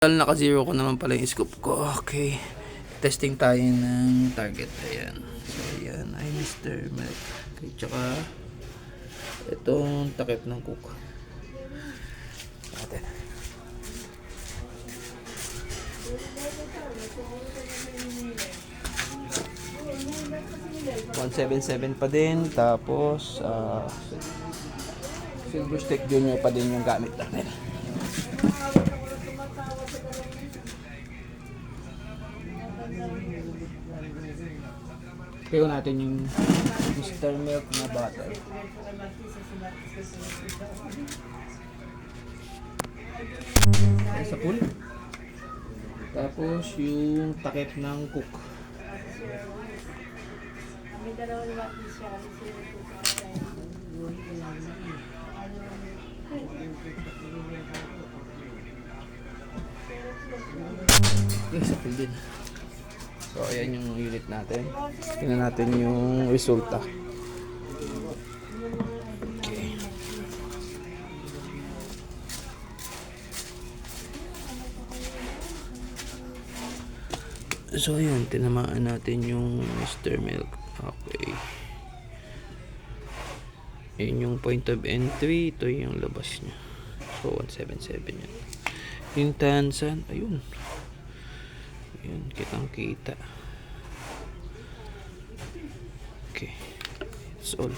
Naka-zero ko naman pala yung scoop ko. Okay. Testing tayo ng target. Ayan. So, ayan. Ay, Mr. Milk. Okay, tsaka itong takip ng cook. Natin. 177 pa din. Tapos, Silver Stick Junior pa din yung gamit natin. Kaya natin yung Mr. Milk na bottle. Sa pool. Tapos yung takip ng cook. Okay, sa pool din. So, ayan yung unit natin. Tingnan natin yung resulta. Okay. So, ayan. Tinamaan natin yung Mr. Milk. Okay. Ayan yung point of entry. Ito yung labas niya. So, 177 yan. Yung Tansan. Ayun. Ayan, kitang-kita. Okay. That's all.